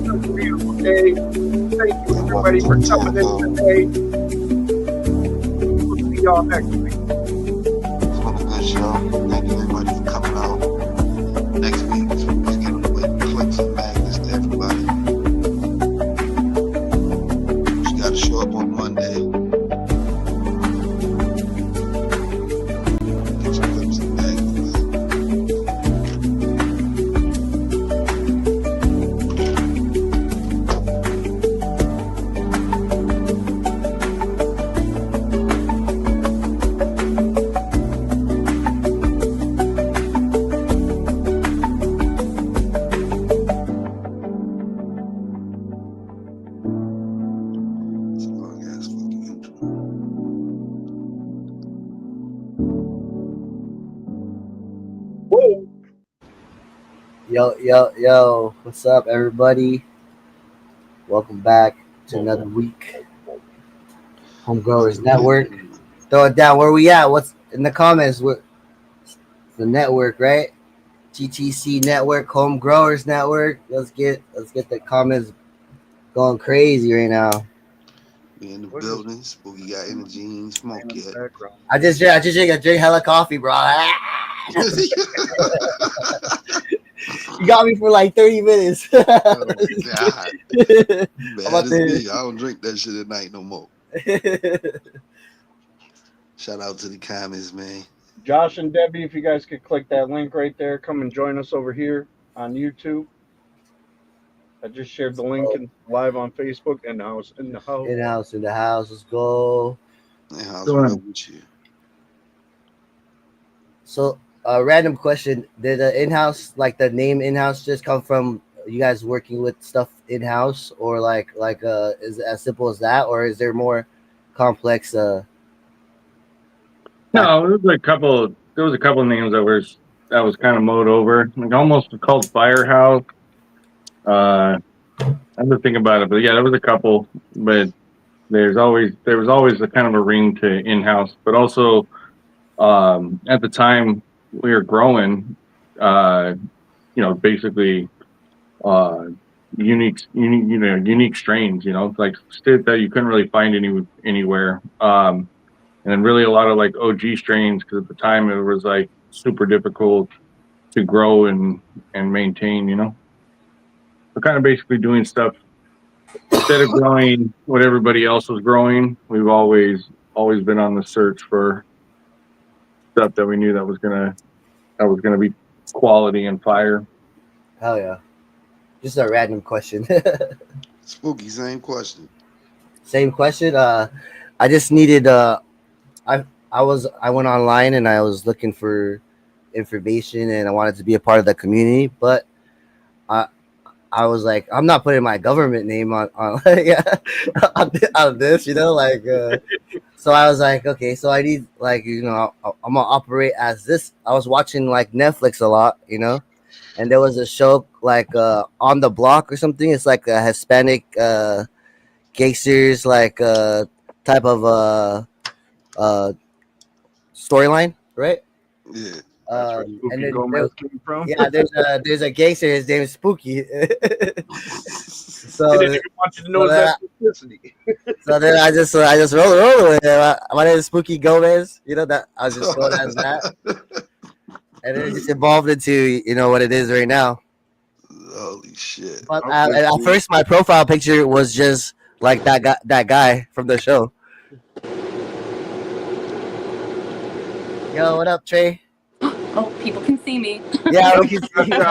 a beautiful day. Thank you, everybody, for coming in today. We'll see y'all next week. It's been a good show. Thank you, everybody, for coming out. Next week, let's get on the way to clicks and magnets to everybody. You got to show up on Monday. Get your clips and magnets. It's a long ass fucking intro. Whoa. Yo, what's up, everybody? Welcome back to another week. Homegrowers Network. Throw it down. Where we at? What's in the comments? What the network, right? GTC Network, Homegrowers Network. Let's get the comments going crazy right now. We in the building. Spooky got energy. He ain't smoke yet. I just drink hella coffee, bro. You got me for like 30 minutes. Oh, God. Bad about as to- me. I don't drink that shit at night no more. Shout out to the comments, man. Josh and Debbie, if you guys could click that link right there, come and join us over here on YouTube. I just shared the link live on Facebook and now it's in the house. In the house. Let's go. Man, how's Go it ahead. with you? So, random question: did the in-house, like the name in-house, just come from you guys working with stuff in-house, or like is it as simple as that, or is there more complex? No, there was a couple of names that was kind of mowed over, like almost called Firehouse. I have to think about it, but yeah, there was a couple. But there was always a kind of a ring to in-house, but also at the time we were growing, basically unique strains, like shit that you couldn't really find anywhere. And then really a lot of like OG strains, because at the time it was like super difficult to grow and maintain, We're kind of basically doing stuff instead of growing what everybody else was growing. We've always been on the search for stuff that we knew that was gonna be quality and fire. Hell yeah! Just a random question. Spooky, same question. Same question. I just needed. I went online and I was looking for information and I wanted to be a part of the community, but I was like, I'm not putting my government name on on this, so I was like, okay, so I need I'm gonna operate as this. I was watching like Netflix a lot, and there was a show like On the Block or something. It's like a Hispanic gangsters type of storyline, right? Yeah. That's where Spooky and then Gomez came from. yeah, there's a gangster. His name is Spooky. So He didn't even want you to know his ethnicity. So then I just rolled with it. My name is Spooky Gomez. That I was just going as that, and then it just evolved into what it is right now. Holy shit. But at first, my profile picture was just like that guy from the show. Yo, what up, Trey? Oh, people can see me. Yeah, we can see you.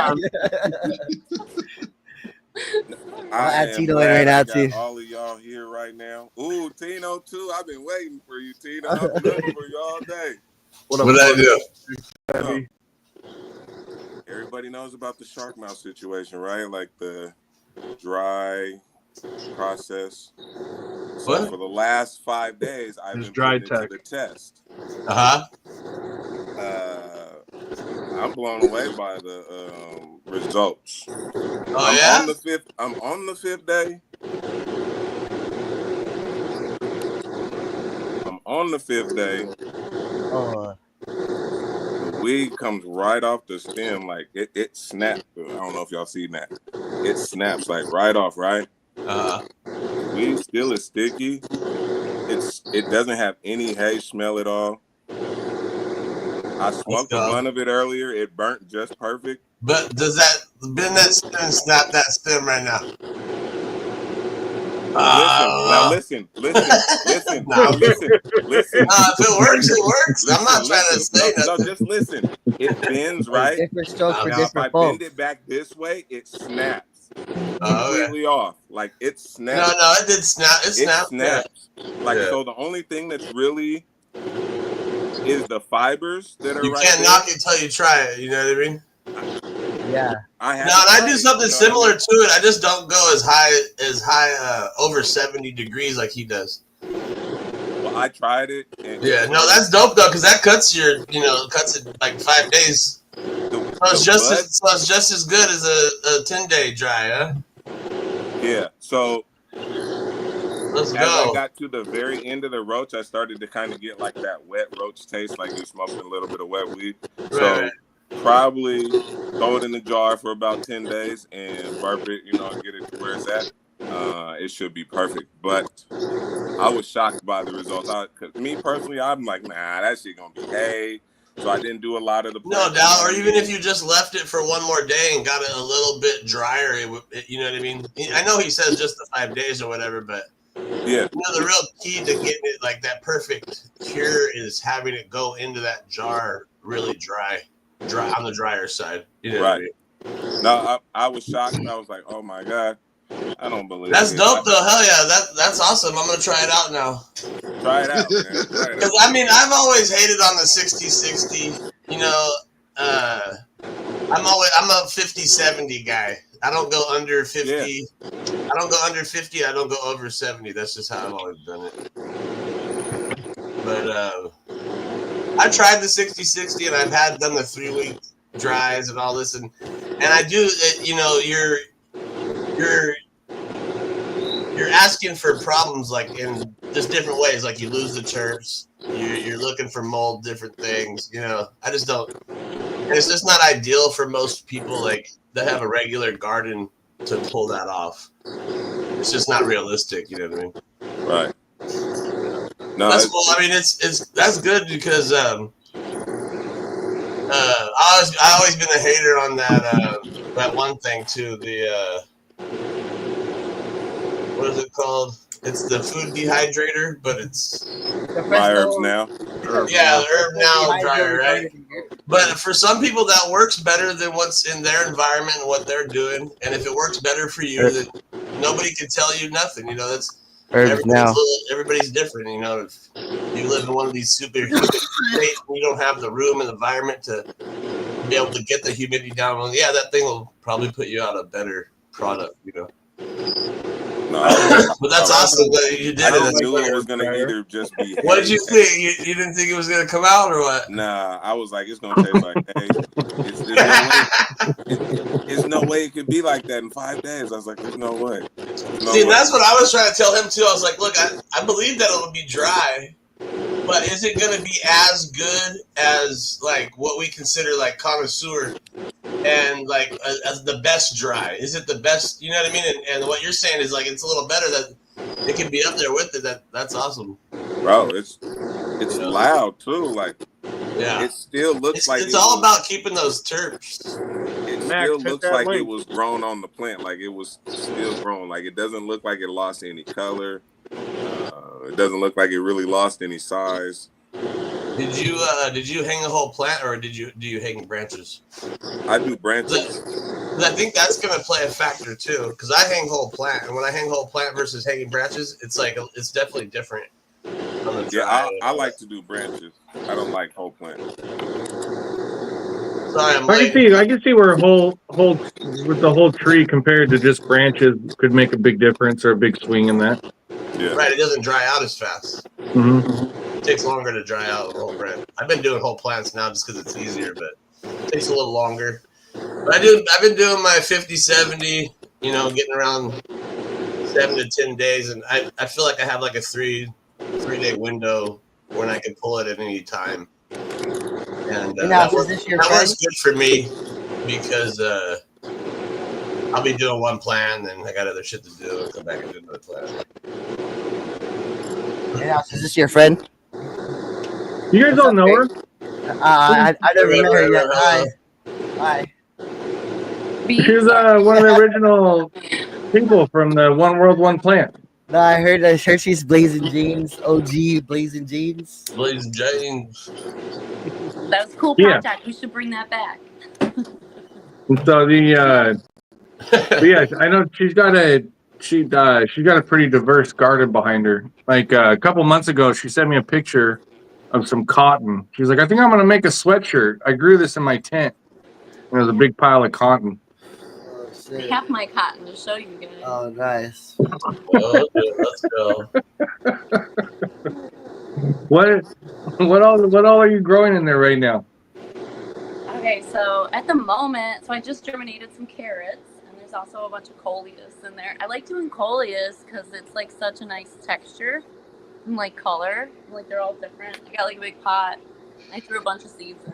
I'll add Tino in right now too. All of y'all here right now. Ooh, Tino too. I've been waiting for you, Tino. I've been looking for you all day. What up, I do? Debbie? Everybody knows about the shark mouth situation, right? Like the dry process. So What? for the last 5 days, I've There's been dry putting it to tech. the test. Uh-huh. I'm blown away by the results. Oh, I'm yeah? on the fifth day. I'm on the 5th day. Oh, The weed comes right off the stem, like it snaps. I don't know if y'all seen that. It snaps like right off, right? Weed still is sticky. It doesn't have any haze smell at all. I smoked a blunt of it earlier. It burnt just perfect. But does that bend that stem, snap that stem right now? Listen. Now listen. If it works, it works. I'm not trying to say nothing. No, just listen. It bends right. Different strokes for Now, if I different folks. bend it back this way, it snaps completely off. Like it snaps. No, it did snap. It snapped. Snaps. Like so, the only thing that's really is the fibers that are. You can't knock it till you try it. You know what I mean? Yeah. And I do something similar to it. I just don't go as high over 70 degrees like he does. Well, I tried it. That's dope though, because that cuts cuts it like 5 days. So it's just as good as a 10-day dry, huh? Yeah. So let's go. As I got to the very end of the roach, I started to kind of get like that wet roach taste, like you're smoking a little bit of wet weed. So probably throw it in the jar for about 10 days and burp it, and get it to where it's at. It should be perfect. But I was shocked by the results. Cause me personally, I'm like, nah, that shit gonna be hay. So I didn't do a lot of the. No doubt. Or even if you just left it for one more day and got it a little bit drier, you know what I mean? I know he says just the 5 days or whatever, but yeah, the real key to getting it like that perfect cure is having it go into that jar really dry on the drier side. Right. No, I was shocked. I was like, oh my God, I don't believe that's it. dope though. Hell yeah, that's awesome. I'm gonna try it out now. Try it out, man. Because I mean, I've always hated on the 60-60. I'm a 50-70 guy. I don't go under 50. Yeah. I don't go under 50. I don't go over 70. That's just how I've always done it. But I tried the 60-60 and I've done the 3-week dries and all this, and I do. You're asking for problems like in just different ways. Like you lose the terps. You're looking for mold, different things. I just don't. And it's just not ideal for most people like that have a regular garden to pull that off. It's just not realistic. You know what I mean? Right. No, that's cool. I mean, that's good because I always been a hater on that one thing too. The what is it called? It's the food dehydrator, but it's my herbs now. Herb now dryer, right? But for some people, that works better than what's in their environment and what they're doing. And if it works better for you, then nobody can tell you nothing. That's everybody's different. If you live in one of these super humid states and you don't have the room and environment to be able to get the humidity down, well, yeah, that thing will probably put you out a better product. No, but that's awesome that you did it. I knew it was gonna either just be. What did you think? You didn't think it was gonna come out or what? Nah, I was like, it's gonna taste like hay. There's no way it could be like that in 5 days. I was like, there's no way. That's what I was trying to tell him too. I was like, look, I believe that it'll be dry, but is it gonna be as good as like what we consider like connoisseur? And like as the best dry, is it the best? You know what I mean? And what you're saying is like it's a little better that it can be up there with it. That's awesome, bro. It's loud too. Like it still looks like it's all about keeping those terps. It still looks like it was grown on the plant. Like it was still grown. Like it doesn't look like it lost any color. It doesn't look like it really lost any size. Did you hang the whole plant or do you hang branches? I do branches. I think that's gonna play a factor too, because I hang whole plant, and when I hang whole plant versus hanging branches, it's definitely different. I like to do branches. I don't like whole plant. Sorry, I can see where whole with the whole tree compared to just branches could make a big difference or a big swing in that. Yeah. Right, it doesn't dry out as fast. Mm-hmm. It takes longer to dry out a whole branch. I've been doing whole plants now just because it's easier, but it takes a little longer. But I've been doing my 50-70, getting around 7 to 10 days, and I feel like I have like a 3-day window when I can pull it at any time. And now, that is this your was friend? good for me because I'll be doing one plan, then I got other shit to do, and come back and do another plan. And now, is this your friend? You guys What's all up, know her? I never met her yet. Hi. Hi. She's one of the original people from the One World, One Plant. No, I heard she's Blazing Jeans, OG Blazing Jeans. Blazing James. That was a cool Yeah. project. We should bring that back. And so but yeah, I know she's got a pretty diverse garden behind her. Like a couple months ago, she sent me a picture of some cotton. She's like, I think I'm gonna make a sweatshirt. I grew this in my tent. And there's a big pile of cotton. Oh, I shit. have my cotton to show you guys. Oh, nice. Well, let's go. What all are you growing in there right now? Okay, so at the moment, so I just germinated some carrots, and there's also a bunch of coleus in there. I like doing coleus because it's like such a nice texture and like color. Like they're all different. I got like a big pot. I threw a bunch of seeds in.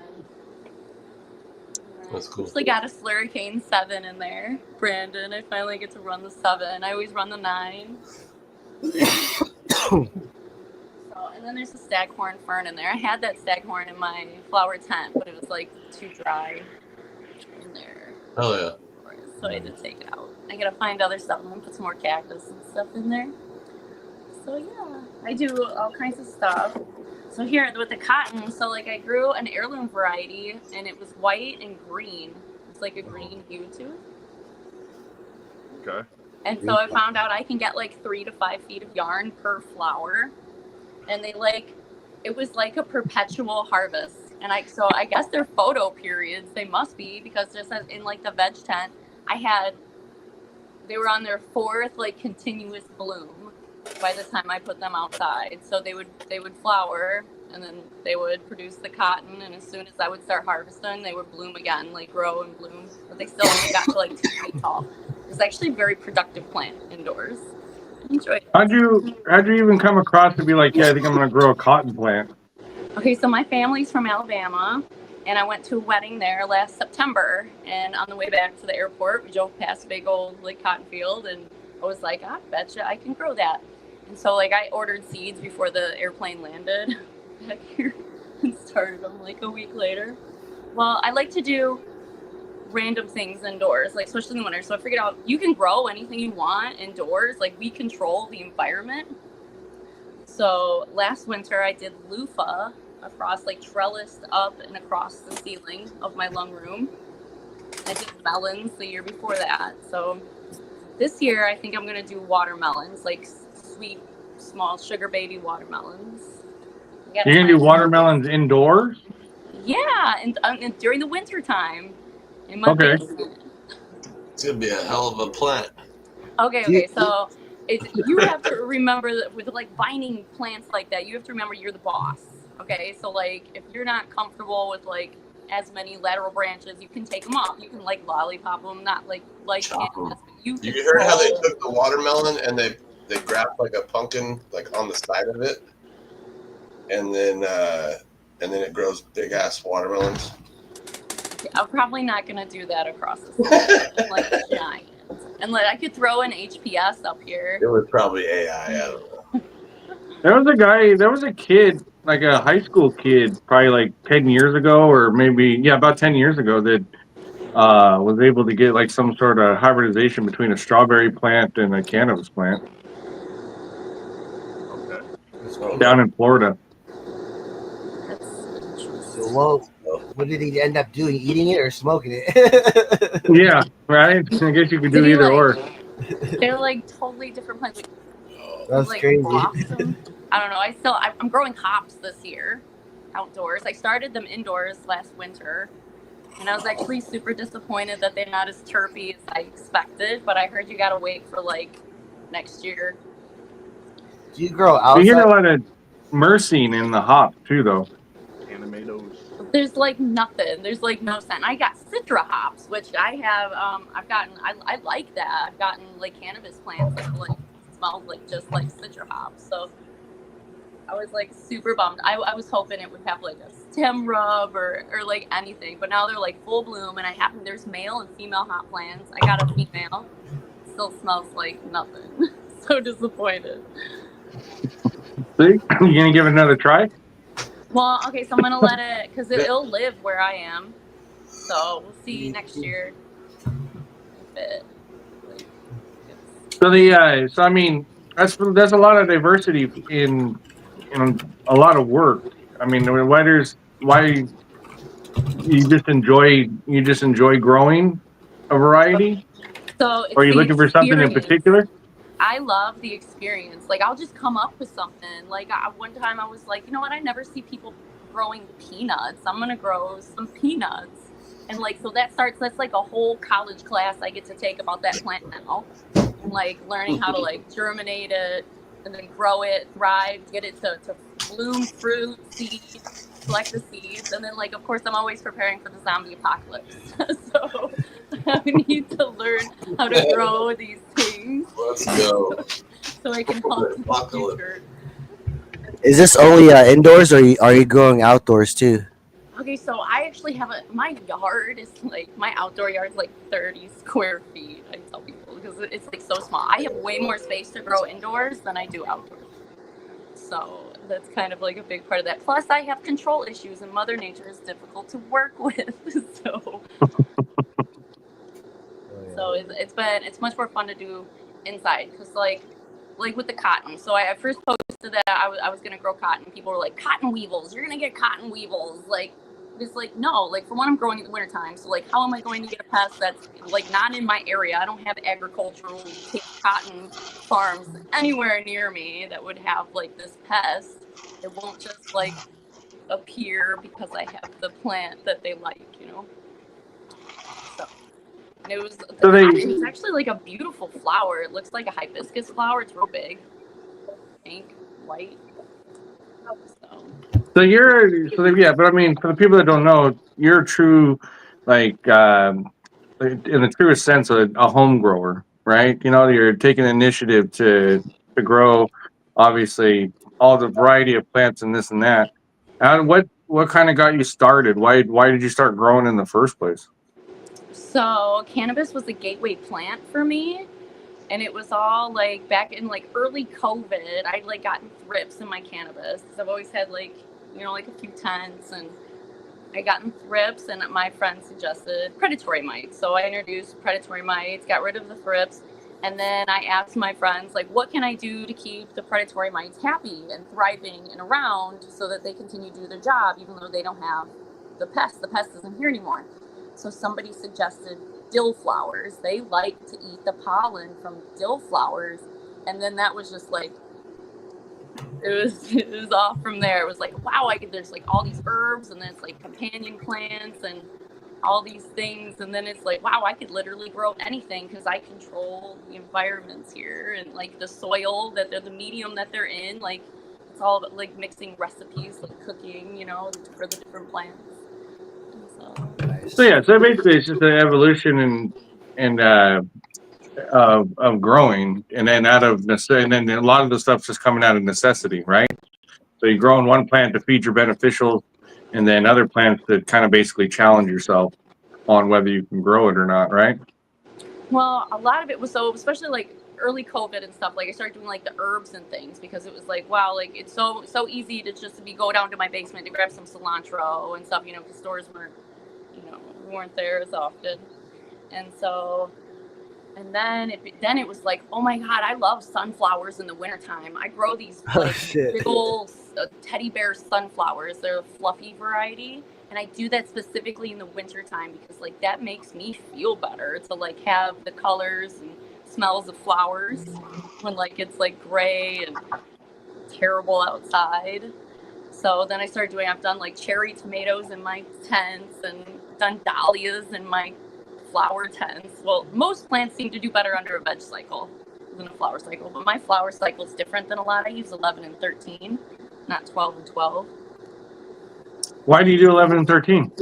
That's cool. Actually got a Slurricane 7 in there. Brandon, I finally get to run the 7. I always run the 9. And then there's a staghorn fern in there. I had that staghorn in my flower tent, but it was like too dry in there. Oh yeah. So I had to take it out. I gotta find other stuff. I'm gonna put some more cactus and stuff in there. So yeah, I do all kinds of stuff. So here with the cotton, so like I grew an heirloom variety, and it was white and green. It's like a green hue to it. Okay. And so I found out I can get like 3 to 5 feet of yarn per flower. And they it was like a perpetual harvest. And so I guess they're photo periods. They must be, because just as in like the veg tent, they were on their 4th like continuous bloom by the time I put them outside. So they would flower, and then they would produce the cotton. And as soon as I would start harvesting, they would bloom again, like grow and bloom. But they still only got to like 2 feet tall. It was actually a very productive plant indoors. Enjoy it. How'd you even come across to be like, yeah, I think I'm gonna grow a cotton plant? Okay, so my family's from Alabama, and I went to a wedding there last September. And on the way back to the airport, we drove past a big old like cotton field, and I was like, I betcha I can grow that. And so like I ordered seeds before the airplane landed back here and started them like a week later. Well, I like to do random things indoors, like especially in the winter. So I figured out you can grow anything you want indoors. Like we control the environment. So last winter I did loofah across, like trellised up and across the ceiling of my lung room. I did melons the year before that. So this year I think I'm gonna do watermelons, like sweet, small sugar baby watermelons. You're gonna do watermelons indoors? Yeah, and during the winter time. In my basement. It's gonna be a hell of a plant. Okay. So you have to remember that with like vining plants like that, you have to remember you're the boss. Okay, so like if you're not comfortable with like as many lateral branches, you can take them off. You can like lollipop them, not like cannabis. You heard how they took the watermelon and they grabbed like a pumpkin like on the side of it, and then it grows big ass watermelons. I'm probably not gonna do that across the side, like giant. And like I could throw an HPS up here. It was probably AI. I don't know. There was a kid, like a high school kid, probably like 10 years ago, or maybe about 10 years ago, that was able to get like some sort of hybridization between a strawberry plant and a cannabis plant. Okay. Down in Florida. So what did he end up doing? Eating it or smoking it? Yeah, right. I guess you could do either or. They're like totally different plants. That's like crazy. blossom. I don't know. I'm growing hops this year, outdoors. I started them indoors last winter, and I was actually super disappointed that they're not as terpy as I expected. But I heard you gotta wait for like next year. Do you grow outside? You get a lot of myrcene in the hop too, though. Animatos. There's like nothing. There's like no scent. I got citra hops, which I have. I like that. I've gotten like cannabis plants that like smell like just like citra hops. So I was like super bummed. I was hoping it would have like a stem rub or like anything. But now they're like full bloom, and there's male and female hot plants. I got a female. Still smells like nothing. So disappointed. See, you gonna give it another try? Well, okay, so I'm gonna let it, because it'll live where I am. So we'll see next year if it. So I mean, that's a lot of diversity in a lot of work. I mean, why you just enjoy growing a variety, So it's or are you the looking for something in experience. particular? I love the experience. Like, I'll just come up with something. Like, one time I was like, you know what? I never see people growing peanuts. I'm gonna grow some peanuts. And like, so that's like a whole college class I get to take about that plant now. And like learning how to like germinate it and then grow it, thrive, get it to bloom, fruit, seed, select the seeds. And then like, of course, I'm always preparing for the zombie apocalypse. So I need to learn how to grow these things. Let's go. So I can help in the future. Is this only indoors, or are you growing outdoors too? Okay, so I actually have my yard is like, my outdoor yard is like 30 square feet, I tell people, because it's like so small. I have way more space to grow indoors than I do outdoors. So that's kind of like a big part of that. Plus I have control issues and Mother Nature is difficult to work with. So it's much more fun to do inside, because like with the cotton. So I first posted that I was going to grow cotton. People were like, cotton weevils, you're going to get cotton weevils. Like, it's like, no, like for one, I'm growing in the wintertime. So like, how am I going to get a pest that's like not in my area? I don't have agricultural cotton farms anywhere near me that would have like this pest. It won't just like appear because I have the plant that they like, you know? So. And it was it's actually like a beautiful flower. It looks like a hibiscus flower. It's real big, pink, white. But I mean, for the people that don't know, you're a true, like, in the truest sense, a home grower, right? You know, you're taking initiative to grow, obviously, all the variety of plants and this and that. And what kind of got you started? Why did you start growing in the first place? So cannabis was a gateway plant for me. And it was all like back in like early COVID, I'd like gotten thrips in my cannabis, because I've always had like, you know, like a few tents, and I gotten thrips, and my friend suggested predatory mites. So I introduced predatory mites, got rid of the thrips. And then I asked my friends, like, what can I do to keep the predatory mites happy and thriving and around so that they continue to do their job, even though they don't have the pest. The pest isn't here anymore. So somebody suggested dill flowers. They like to eat the pollen from dill flowers. And then that was just like, it was off from there. It was like, wow, there's like all these herbs, and then it's like companion plants and all these things. And then it's like, wow, I could literally grow anything because I control the environments here and like the soil that they're, the medium that they're in. Like, it's all about like mixing recipes, like cooking, you know, for the different plants. So basically it's just an evolution of growing, and then and then a lot of the stuff's just coming out of necessity, right? So you're growing one plant to feed your beneficials, and then other plants that kind of basically challenge yourself on whether you can grow it or not, right? Well, a lot of it was especially like early COVID and stuff, like I started doing like the herbs and things, because it was like, wow, like it's so easy to just go down to my basement to grab some cilantro and stuff, you know, because stores weren't there as often. And so, and then it was like, oh my God, I love sunflowers in the wintertime. I grow these like big old teddy bear sunflowers. They're a fluffy variety. And I do that specifically in the wintertime because like that makes me feel better to like have the colors and smells of flowers when like it's like gray and terrible outside. So then I started I've done like cherry tomatoes in my tents and done dahlias in my flower tents. Well, most plants seem to do better under a veg cycle than a flower cycle, but my flower cycle is different than a lot. I use 11 and 13, not 12 and 12. Why do you do 11 and 13?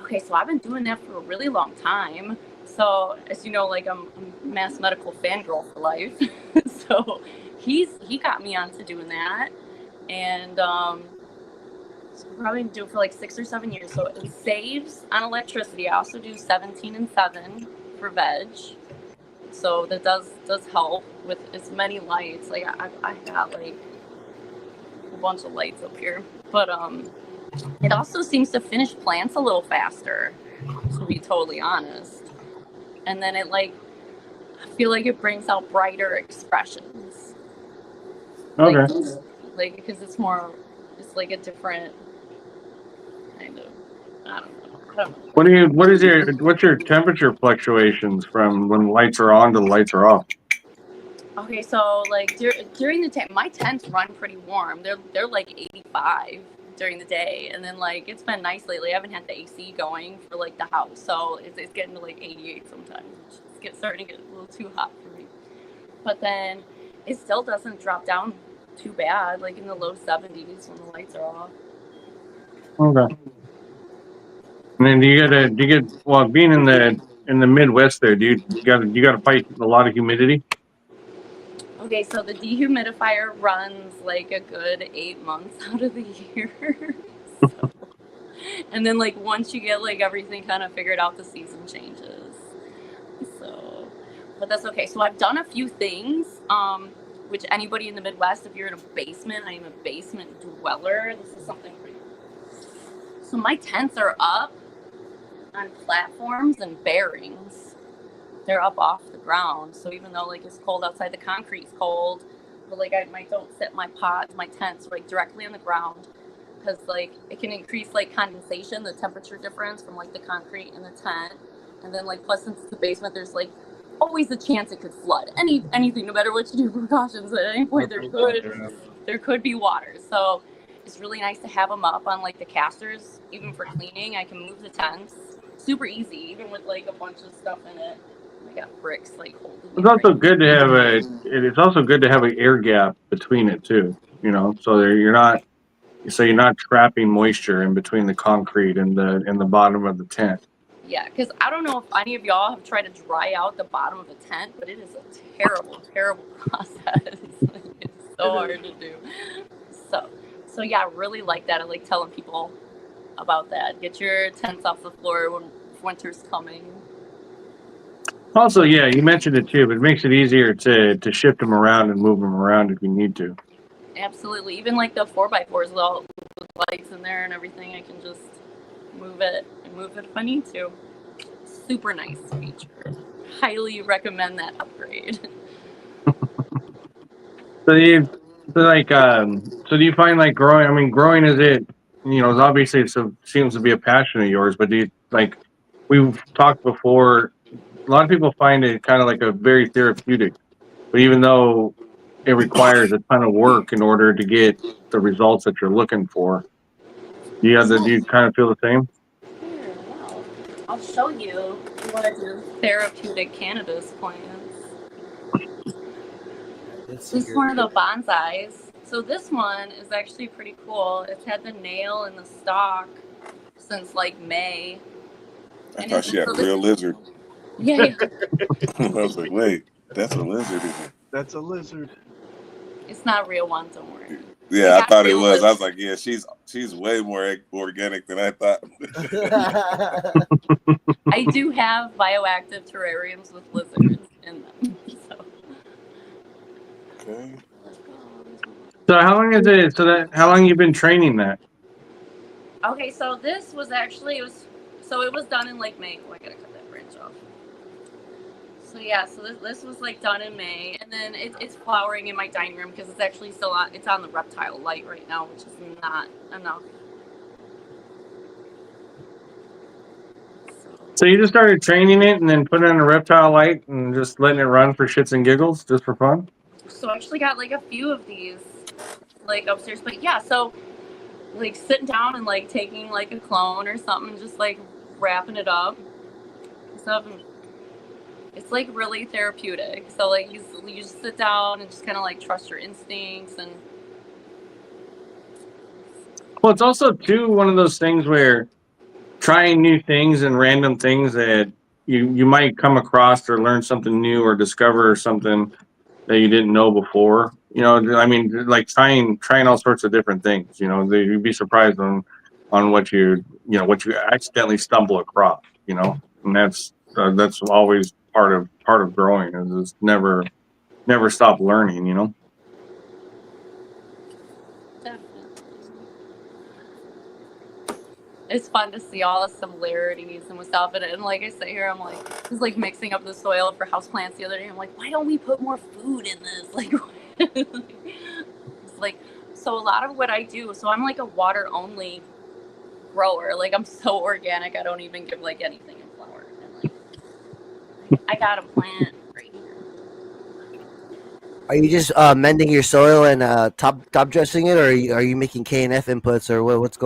Okay, so I've been doing that for a really long time. So as you know, like I'm mass medical fangirl for life. So he got me onto doing that. And probably do it for like 6 or 7 years. So it saves on electricity. I also do 17 and 7 for veg. So that does help with as many lights. Like I got like a bunch of lights up here. But it also seems to finish plants a little faster, to be totally honest. And then it like, I feel like it brings out brighter expressions. Okay. Like because it's like a different kind of, I don't know. What's your temperature fluctuations from when the lights are on to the lights are off? Okay, so like during the day, my tents run pretty warm. They're like 85 during the day, and then like it's been nice lately. I haven't had the AC going for like the house, so it's getting to like 88 sometimes. It's starting to get a little too hot for me. But then it still doesn't drop down too bad, like in the low 70s when the lights are off. Okay. And then do you get well, being in the Midwest there, do you got to fight a lot of humidity? Okay, so the dehumidifier runs like a good 8 months out of the year. So, and then like once you get like everything kind of figured out, the season changes. So, but that's okay. So I've done a few things, which anybody in the Midwest, if you're in a basement, I am a basement dweller. This is something pretty cool. So my tents are up on platforms and bearings. They're up off the ground, so even though like it's cold outside, the concrete's cold, but like I don't set my pods, my tents like directly on the ground, because like it can increase like condensation, the temperature difference from like the concrete and the tent, and then like plus since it's the basement, there's like always a chance it could flood. Anything, no matter what you do, precautions at any point there could be water. So it's really nice to have them up on like the casters, even for cleaning. I can move the tents super easy, even with like a bunch of stuff in it. I got bricks like holding. It's also good to have it's also good to have an air gap between it too. You know, so you're not trapping moisture in between the concrete and the bottom of the tent. Yeah, because I don't know if any of y'all have tried to dry out the bottom of a tent, but it is a terrible, terrible process. It's so hard to do. So yeah, I really like that. I like telling people about that. Get your tents off the floor when winter's coming. Also, yeah, you mentioned it too, but it makes it easier to shift them around and move them around if you need to. Absolutely. Even like the 4x4s with all the lights in there and everything, I can just move it if I need to. Super nice feature. Highly recommend that upgrade. So do you find like growing? I mean, growing is obviously seems to be a passion of yours, but do you like? We've talked before. A lot of people find it kind of like a very therapeutic, but even though it requires a ton of work in order to get the results that you're looking for, do you kind of feel the same? Here, wow. I'll show you what I do. Therapeutic cannabis plants. This is one of the bonsais. So this one is actually pretty cool. It's had the nail in the stalk since like May. I thought she had a real lizard. Yeah. I was like, wait, that's a lizard. That's a lizard. It's not a real one, don't worry. Yeah, I thought it was. I was like, yeah, she's way more organic than I thought. I do have bioactive terrariums with lizards in them. So. Okay. So how long is it? How long you been training that? Okay, so this was actually it was done in like May. Oh, I gotta cut that branch off. So yeah, so this was like done in May, and then it's flowering in my dining room because it's actually still it's on the reptile light right now, which is not enough. So you just started training it and then putting it on a reptile light and just letting it run for shits and giggles, just for fun? So I actually got like a few of these like upstairs, but yeah, so like sitting down and like taking like a clone or something, just like wrapping it up. So it's like really therapeutic. So like you just sit down and just kind of like trust your instincts. And well, it's also too one of those things where trying new things and random things that you might come across or learn something new or discover something that you didn't know before. You know, I mean, like trying all sorts of different things. You know, you'd be surprised on what what you accidentally stumble across. You know, and that's always part of growing is never stop learning. You know. Definitely. It's fun to see all the similarities and stuff. And like I say here, I'm like, just like mixing up the soil for houseplants the other day. I'm like, why don't we put more food in this? Like, it's like, so a lot of what I do, so I'm like a water only grower. Like, I'm so organic, I don't even give like anything in flower. And like, I got a plant right here. Are you just mending your soil and top dressing it, or are you making KNF inputs, or what's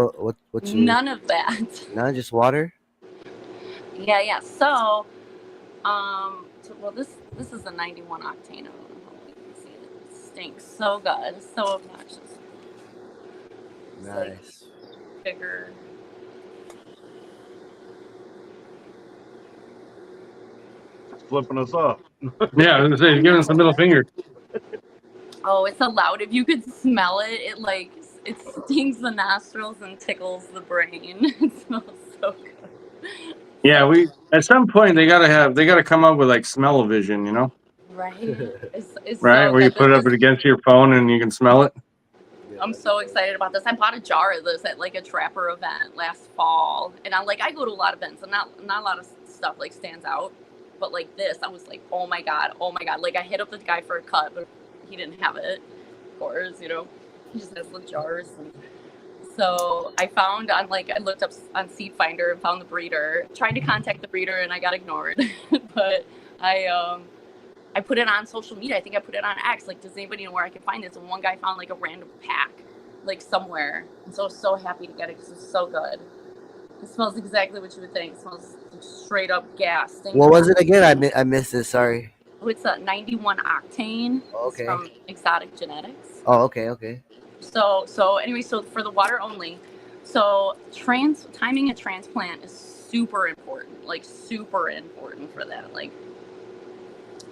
your... None of that. None, just water? Yeah. So, well, this is a 91 octane. I don't know how you can see it. It stinks so good. It's so obnoxious. It's Nice. like bigger. Flipping us off. Yeah, I was gonna say, giving us the middle finger. Oh, it's so loud. If you could smell it, it stings the nostrils and tickles the brain. It smells so good. Yeah, we at some point they gotta come up with like smell-o-vision, you know? Right. It's Right, so where you good. put it up against your phone and you can smell it. I'm so excited about this. I bought a jar of this at like a trapper event last fall, and I go to a lot of events, and not a lot of stuff like stands out, but like this, I was like, oh my god. Like I hit up the guy for a cut, but he didn't have it. Of course, you know, he just has the jars. And so I found I looked up on Seed Finder and found the breeder. Tried to contact the breeder and I got ignored, but I put it on social media. I think I put it on X. Like, does anybody know where I can find this? And one guy found like a random pack, like somewhere. And so I was so happy to get it because it's so good. It smells exactly what you would think. It smells straight up gas. What was it again? I missed it. Sorry. Oh, it's a 91 octane. Okay. It's from Exotic Genetics. Oh, okay. So anyway, so for the water only, so timing a transplant is super important. Like super important for that. Like,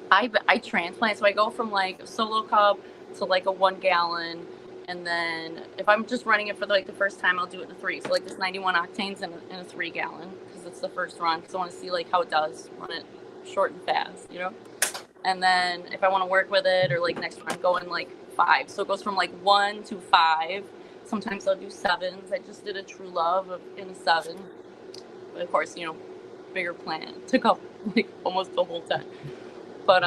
I transplant, so I go from like a solo cup to like a 1 gallon, and then if I'm just running it for the first time, I'll do it in a 3. So like this 91 octanes in a 3 gallon because it's the first run. Because I want to see like how it does. Run it short and fast, you know. And then if I want to work with it or like next run, go in like 5. So it goes from like 1 to 5. Sometimes I'll do 7s. I just did a True Love in a 7. But of course, you know, bigger plant took up like almost the whole 10. But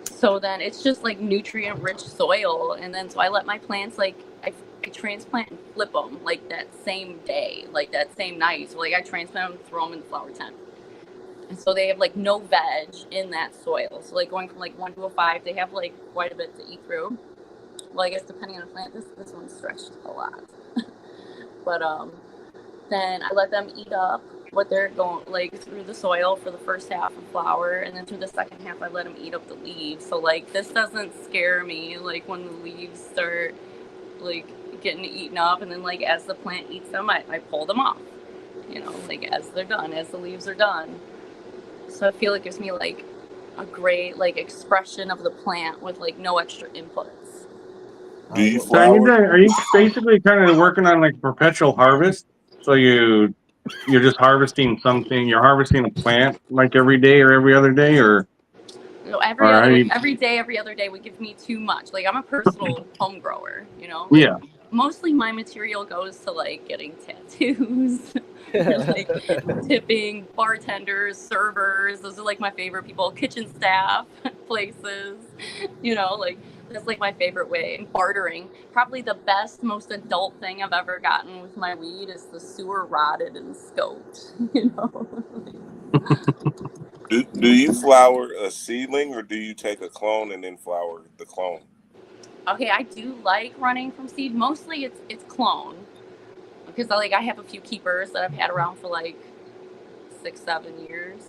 so then it's just like nutrient rich soil, and then so I let my plants I transplant and flip them like that same day, like that same night. So like I transplant them, throw them in the flower tent, and so they have like no veg in that soil. So like going from like 1 to a 5, they have like quite a bit to eat through. Well, I guess depending on the plant, this one's stretched a lot. But then I let them eat up what they're going like through the soil for the first half of flower, and then through the second half I let them eat up the leaves. So like this doesn't scare me, like when the leaves start like getting eaten up, and then like as the plant eats them, I pull them off, you know, like as they're done, as the leaves are done. So I feel it gives me like a great like expression of the plant with like no extra inputs. Do you So are you basically kind of working on like perpetual harvest? So you're just harvesting something. You're harvesting a plant like every day or every other day, or no, every day, every other day would give me too much. Like I'm a personal home grower, you know. Like, yeah. Mostly my material goes to like getting tattoos, like tipping, bartenders, servers. Those are like my favorite people. Kitchen staff, places, you know, like that's like my favorite way. And bartering. Probably the best, most adult thing I've ever gotten with my weed is the sewer rotted and scoped, you know. Do you flower a seedling, or do you take a clone and then flower the clone? Okay, I do like running from seed. Mostly it's clone, because I have a few keepers that I've had around for like 6-7 years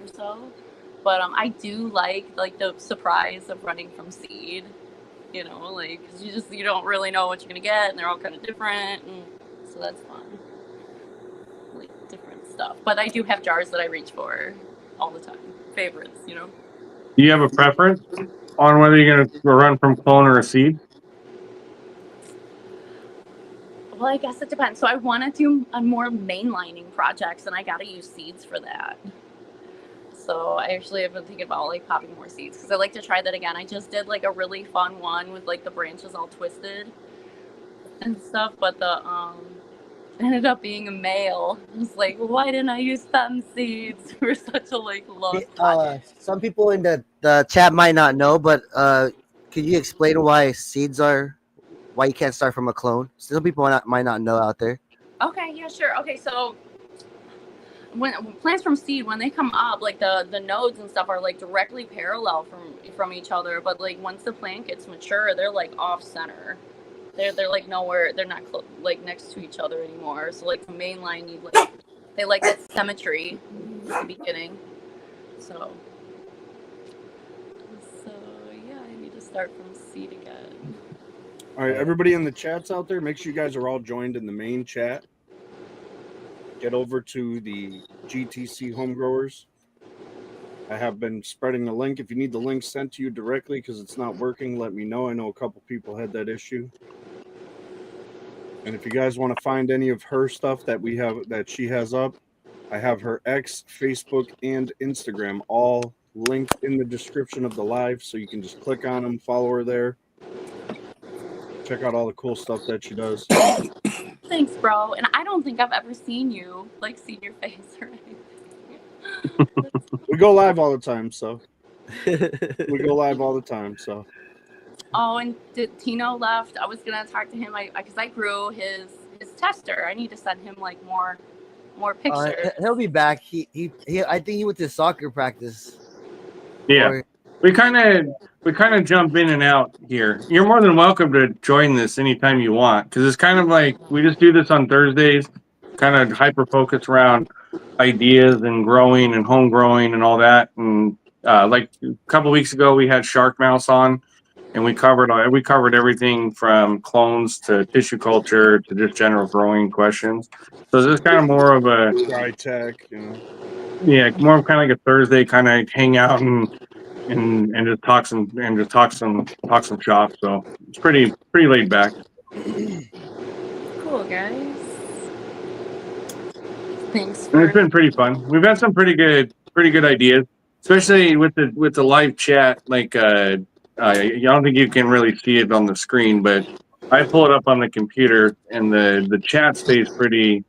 or so. But I do like the surprise of running from seed, you know, like 'cause you don't really know what you're gonna get, and they're all kind of different, and so that's fun. Like different stuff. But I do have jars that I reach for all the time. Favorites, you know. Do you have a preference? on whether you're going to run from clone or a seed? Well, I guess it depends. So I want to do a more mainlining projects, and I got to use seeds for that. So I actually have been thinking about like popping more seeds because I like to try that again. I just did like a really fun one with like the branches all twisted and stuff, but the ended up being a male. I was like, why didn't I use stem seeds for such a like low project? Some people in the chat might not know, but could you explain why you can't start from a clone? Some people might not know out there. Okay, yeah, sure. Okay, so when plants from seed, when they come up, like the nodes and stuff are like directly parallel from each other, but like once the plant gets mature, they're like off center. They're like nowhere. They're not like next to each other anymore. So like the main line, they like that symmetry at the beginning. So yeah, I need to start from seed again. All right, everybody in the chats out there, make sure you guys are all joined in the main chat. Get over to the GTC Homegrowers. I have been spreading the link. If you need the link sent to you directly because it's not working, let me know. I know a couple people had that issue. And if you guys want to find any of her stuff that she has up, I have her X, Facebook, and Instagram all linked in the description of the live, so you can just click on them, follow her there. Check out all the cool stuff that she does. Thanks, bro. And I don't think I've ever seen you, like, seen your face or anything. We go live all the time, so. We go live all the time, so. Oh, and Tino left. I was going to talk to him because I grew his tester. I need to send him, like, more pictures. He'll be back. He I think he went to soccer practice. Yeah. We kind of jump in and out here. You're more than welcome to join this anytime you want, because it's kind of like we just do this on Thursdays, kind of hyper focus around ideas and growing and home growing and all that. And like a couple of weeks ago, we had Shark Mouse on, and we covered everything from clones to tissue culture to just general growing questions. So this is kind of more of a dry tech, yeah, more of kind of like a Thursday kind of hang out and just talk some shop. So it's pretty laid back. Cool, guys. Thanks. And it's been pretty fun. We've had some pretty good ideas, especially with the live chat. Like I don't think you can really see it on the screen, but I pull it up on the computer, and the chat stays pretty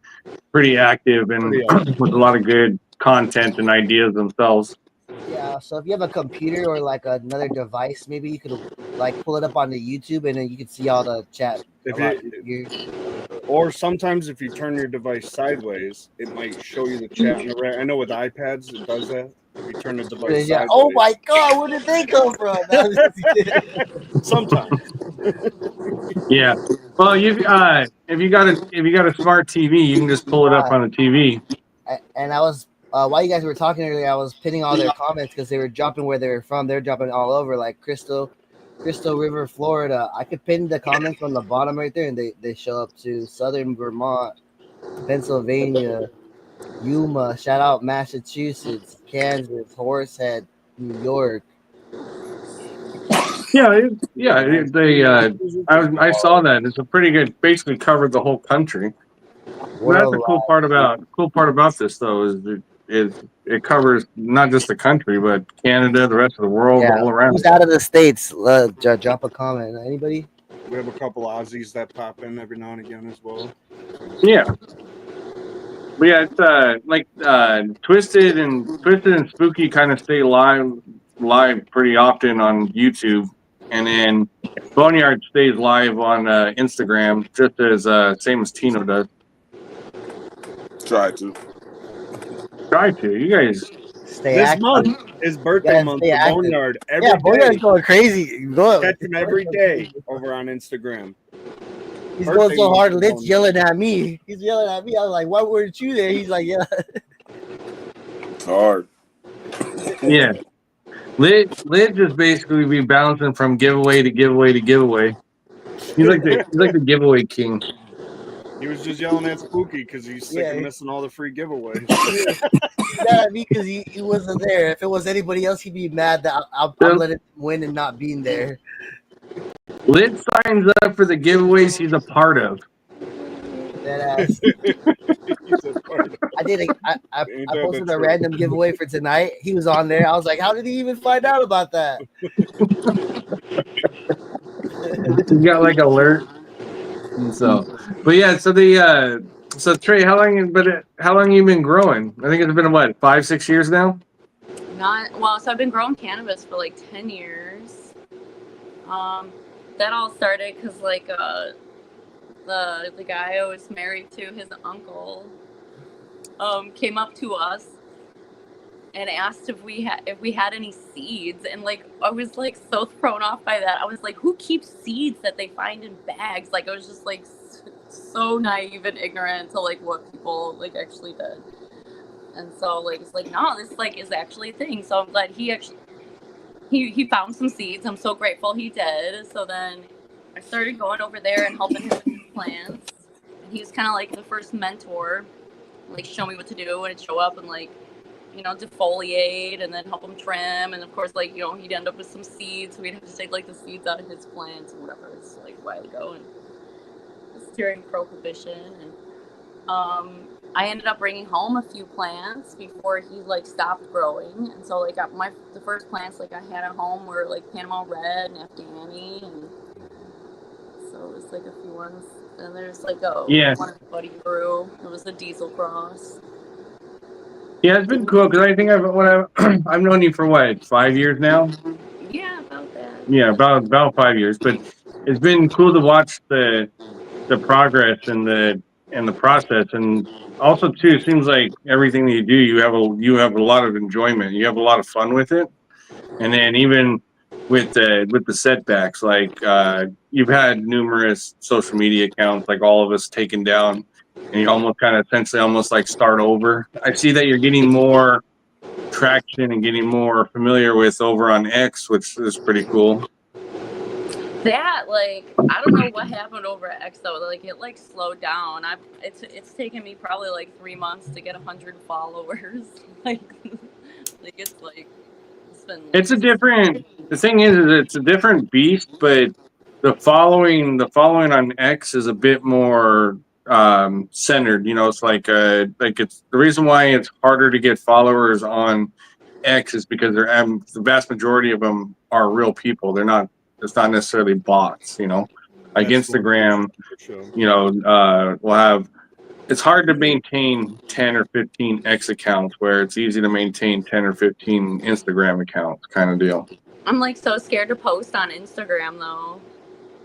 active and with a lot of good content and ideas themselves. Yeah, so if you have a computer or like another device, maybe you could like pull it up on the YouTube, and then you can see all the chat. Or sometimes if you turn your device sideways, it might show you the chat on the right. I know with iPads it does that. If you turn the device sideways. Oh my God, where did they come from? Sometimes. Yeah. Well, if you got a smart TV, you can just pull it up on the TV. And I was while you guys were talking earlier, I was pinning all their comments because they were dropping where they were from. They're dropping all over, like Crystal River, Florida. I could pin the comments on the bottom right there, and they show up to Southern Vermont, Pennsylvania, Yuma. Shout out Massachusetts, Kansas, Horsehead, New York. Yeah. I saw that. It's a pretty good. Basically covered the whole country. Well, that's the cool part about this, though, is it covers not just the country, but Canada, the rest of the world, all around. Who's out of the States? Drop a comment. Anybody? We have a couple Aussies that pop in every now and again as well. Yeah. But yeah, it's like Twisted and Spooky kind of stay live pretty often on YouTube, and then Boneyard stays live on Instagram, just as same as Tino does. Try to. You guys stay this active. Month is birthday month for Boneyard. Boneyard's going crazy. Catch him every day over on Instagram. He's going so hard. Litt's yelling at me. He's yelling at me. I was like, "Why weren't you there?" He's like, "Yeah." It's hard. Yeah. Litt just basically be bouncing from giveaway to giveaway to giveaway. He's like the giveaway king. He was just yelling at Spooky because he's sick of missing all the free giveaways. Mad at me because he wasn't there. If it was anybody else, he'd be mad that I'm letting him win and not being there. Litt signs up for the giveaways he's a part of. That ass. I posted a random giveaway for tonight. He was on there. I was like, how did he even find out about that? He got like alert. And so, but yeah, so so Trey, how long you been growing? I think it's been what, 5-6 years now? So I've been growing cannabis for like 10 years. That all started because like the guy I was married to, his uncle, came up to us and asked if we had any seeds, and like I was like so thrown off by that. I was like, who keeps seeds that they find in bags? Like I was just like so naive and ignorant to like what people like actually did. And so like it's like, no, this like is actually a thing. So I'm glad he found some seeds. I'm so grateful he did. So then I started going over there and helping him with his plants. And he was kind of like the first mentor, like show me what to do and show up and like, you know, defoliate and then help him trim. And of course, like, you know, he'd end up with some seeds. So we'd have to take like the seeds out of his plants and whatever. It's like a while ago. And it's during Prohibition. And I ended up bringing home a few plants before he like stopped growing. And so like the first plants like I had at home were like Panama Red and Afghani. And so it was like a few ones. And there's like one my buddy grew. It was the Diesel Cross. Yeah, it's been cool because I think I've known you for what, 5 years now? Yeah, about that. Yeah, about 5 years. But it's been cool to watch the progress and the process, and also too, it seems like everything that you do, you have a lot of enjoyment. You have a lot of fun with it, and then even with the setbacks, like you've had numerous social media accounts, like all of us, taken down. And you almost kind of essentially almost like start over. I see that you're getting more traction and getting more familiar with over on X, which is pretty cool. That like I don't know what happened over at X though. Like it like slowed down. It's taken me probably like 3 months to get 100 followers. like it's like it's been. Like, The thing is it's a different beast, but the following on X is a bit more centered. You know, it's like it's the reason why it's harder to get followers on X is because the vast majority of them are real people. It's not necessarily bots, you know. Like Instagram, you know, will have. It's hard to maintain 10 or 15 X accounts where it's easy to maintain 10 or 15 Instagram accounts, kind of deal. I'm like so scared to post on Instagram though.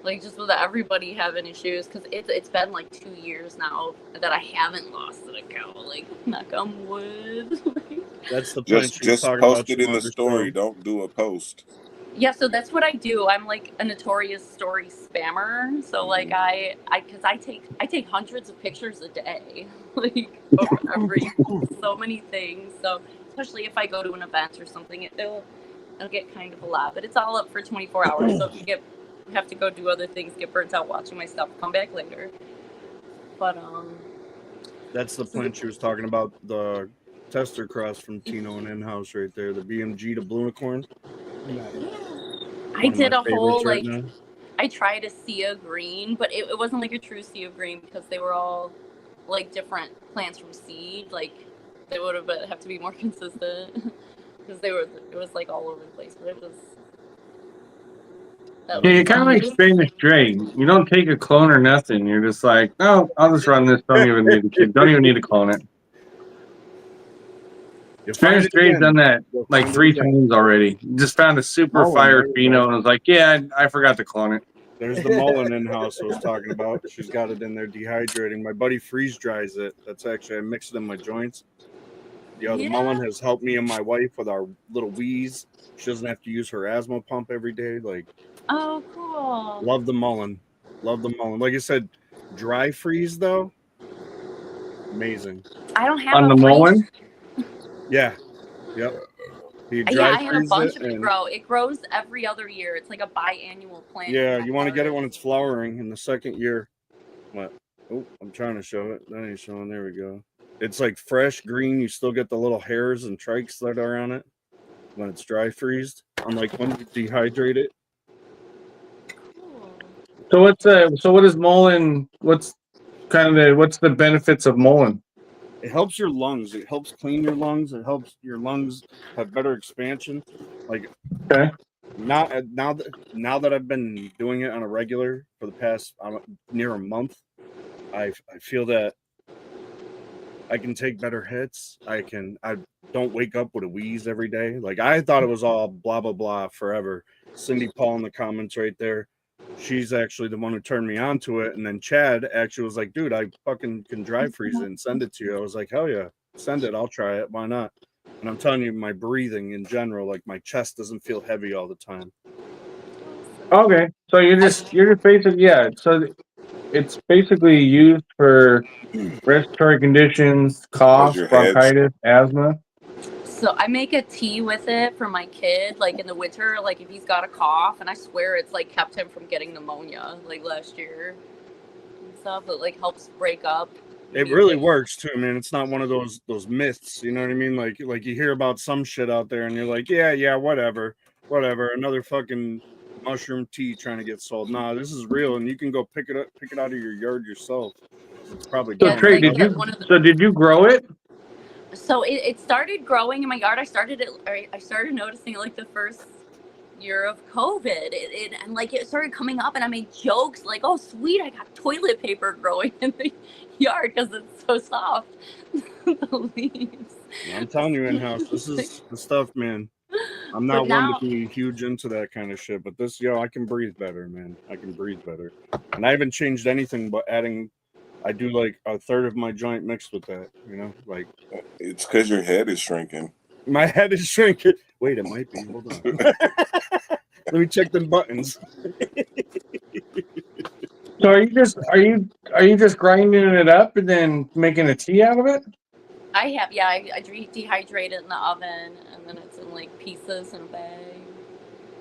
Like just with everybody having issues, because it's been like 2 years now that I haven't lost an account. Like knock on wood. That's the point. Just post it in the story. Don't do a post. Yeah, so that's what I do. I'm like a notorious story spammer. So like because I take hundreds of pictures a day, like over so many things. So especially if I go to an event or something, it'll get kind of a lot. But it's all up for 24 hours. So if you have to go do other things, get burnt out watching my stuff, come back later. But that's the plant she was talking about, the tester cross from Tino and In-House right there, the BMG to Blunicorn. I did a whole like I tried a sea of green, but it wasn't like a true sea of green because they were all like different plants from seed. Like they would have to be more consistent because it was like all over the place. But it was. Yeah, you're kind of like Spanish Dre. You don't take a clone or nothing. You're just like, no, I'll just run this. Don't even need to clone it. Spanish Dre's done that like 3 times already. Just found a super fire pheno and was like, yeah, I forgot to clone it. There's the mullen In-House I was talking about. She's got it in there dehydrating. My buddy freeze dries it. That's actually, I mix it in my joints. The mullen has helped me and my wife with our little wheeze. She doesn't have to use her asthma pump every day. Like, oh, cool. Love the mullen. Like I said, dry freeze though, amazing. I don't have on the mullen. Yeah. Yep. I had a bunch of it grow. It grows every other year. It's like a biannual plant. Yeah, you want to get it when it's flowering in the second year. What? Oh, I'm trying to show it. That ain't showing. There we go. It's like fresh green. You still get the little hairs and trikes that are on it when it's dry freezed. Unlike when you dehydrate it. So what is Mullen? What's the benefits of Mullen? It helps your lungs. It helps clean your lungs. It helps your lungs have better expansion. Like Okay. now that I've been doing it on a regular for the past near a month, I feel that I can take better hits. I don't wake up with a wheeze every day. Like I thought it was all blah blah blah forever. Cindy Paul in the comments right there. She's actually the one who turned me on to it. And then Chad actually was like, dude, I fucking can dry freeze it and send it to you. I was like, hell yeah, send it. I'll try it. Why not? And I'm telling you, my breathing in general, like my chest doesn't feel heavy all the time. Okay. So you're just basically, yeah. So it's basically used for respiratory conditions, cough, your head's- bronchitis, asthma. So I make a tea with it for my kid, like in the winter, like if he's got a cough, and I swear it's like kept him from getting pneumonia like last year and stuff. It like helps break up. It really works too, man. It's not one of those myths, you know what I mean? Like you hear about some shit out there and you're like, yeah, whatever. Another fucking mushroom tea trying to get sold. Nah, this is real, and you can go pick it out of your yard yourself. It's probably Yeah, So Trey, like, did you grow it? So it started growing in my yard. I started noticing it like the first year of COVID. And like it started coming up, and I made jokes like, "Oh, sweet, I got toilet paper growing in the yard because it's so soft." The leaves. I'm telling you, in-house, this is the stuff, man. I'm not one to be huge into that kind of shit, but this, I can breathe better, man. I can breathe better. And I haven't changed anything but adding, I do like a third of my joint mixed with that, like. It's because your head is shrinking. My head is shrinking. Wait, it might be. Hold on. Let me check the buttons. So are you just grinding it up and then making a tea out of it? I have, yeah. I dehydrate it in the oven, and then it's in like pieces in a bag.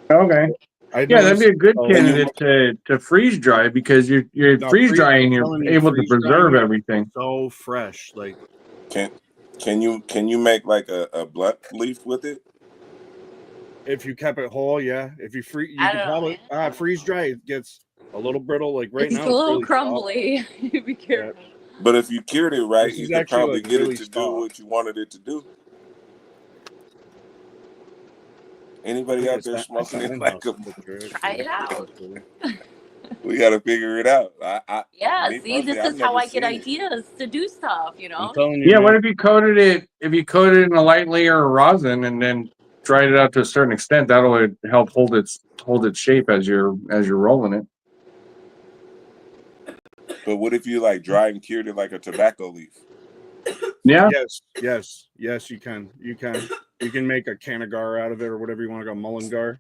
Okay. Yeah, that'd be a good candidate to freeze dry, because you're freeze drying, you're able to preserve everything. So fresh, like. Can you make like a blunt leaf with it? If you kept it whole, yeah. If you you can probably freeze dry. It gets a little brittle, like right now. It's a little crumbly. Be careful. Yeah. But if you cured it right, you could probably get it to do what you wanted it to do. Anybody out there smoking it like a? Try it out. We got to figure it out. This is how I get ideas to do stuff, I'm telling you, yeah, what if you coated it in a light layer of rosin and then dried it out to a certain extent? That'll help hold its shape as you're rolling it. But what if you like dry and cured it like a tobacco leaf? Yeah. Yes, you can. You can make a cannagar out of it, or whatever you want to go, mullingar,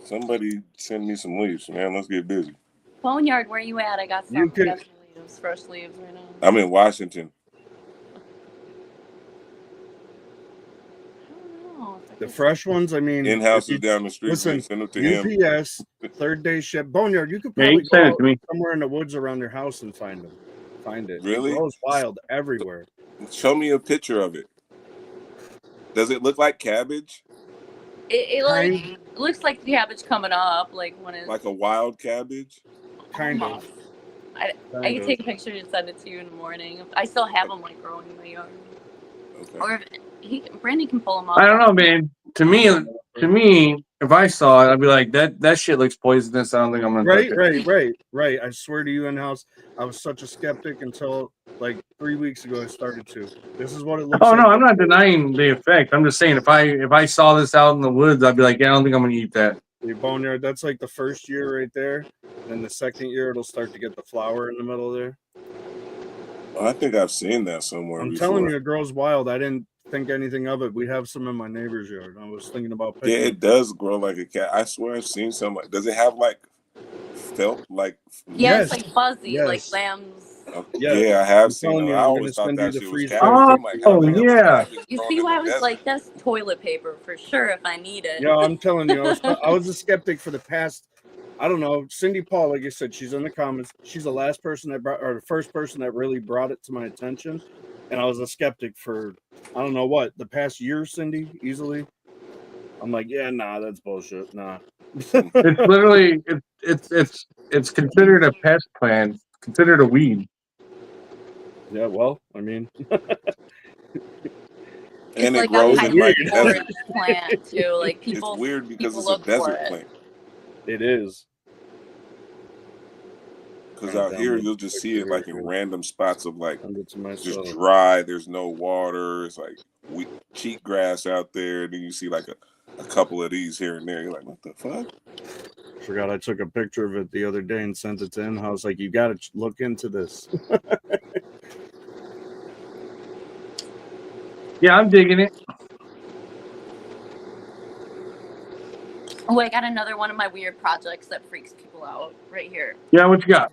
Somebody send me some leaves, man. Let's get busy. Boneyard, where you at? I got some fresh leaves right now. I'm in Washington. The fresh ones, I mean, in-house is down the street. Listen, send them to him. UPS, third day ship. Boneyard, you could probably go somewhere in the woods around your house and find them. Find it. Really? It grows wild everywhere. Show me a picture of it. Does it look like cabbage? It looks like the cabbage coming up, like when it's like a wild cabbage. Kind of. I can take a picture and send it to you in the morning. I still have them like growing in my yard. Okay. Or if Brandon can pull them up. I don't know, man. To me, if I saw it, I'd be like, that shit looks poisonous. I don't think I'm gonna. Right. I swear to you, in-house, I was such a skeptic until like 3 weeks ago. I started to. This is what it looks. Oh no, I'm not denying the effect. I'm just saying if I saw this out in the woods, I'd be like, yeah, I don't think I'm gonna eat that. The Boneyard, that's like the first year right there. Then the second year, it'll start to get the flower in the middle there. I think I've seen that somewhere. I'm telling you, it grows wild. I didn't think anything of it. We have some in my neighbor's yard. I was thinking about picking. Yeah, it does grow like a cat. I swear I've seen some. Does it have like felt like? Yeah, it's like fuzzy, like lambs. Yeah, I have seen it. I always thought that shit was cabbage. Yeah. You see why I was like, that's toilet paper for sure if I need it. Yeah, I'm telling you, I was a skeptic for the past I don't know. Cindy Paul, like I said, she's in the comments. She's the last person that brought, or the first person that really brought it to my attention. And I was a skeptic for, I don't know what, the past year, Cindy, easily. I'm like, yeah, nah, that's bullshit. Nah. It's literally it's considered a pest plant, considered a weed. Yeah, well, I mean, And It's it like grows a in like hybrid a desert. forage plant too. Like people, It's weird because people it's a look for desert it. plant. it is. Because out here you'll just see it like in random spots of like Send it to just myself. dry. There's no water. It's like cheat grass out there. Then you see like a couple of these here and there. You're like, what the fuck? Forgot I took a picture of it the other day and sent it to him. I was like, you got to look into this. Yeah, I'm digging it. Oh, I got another one of my weird projects that freaks people out right here. Yeah, what you got?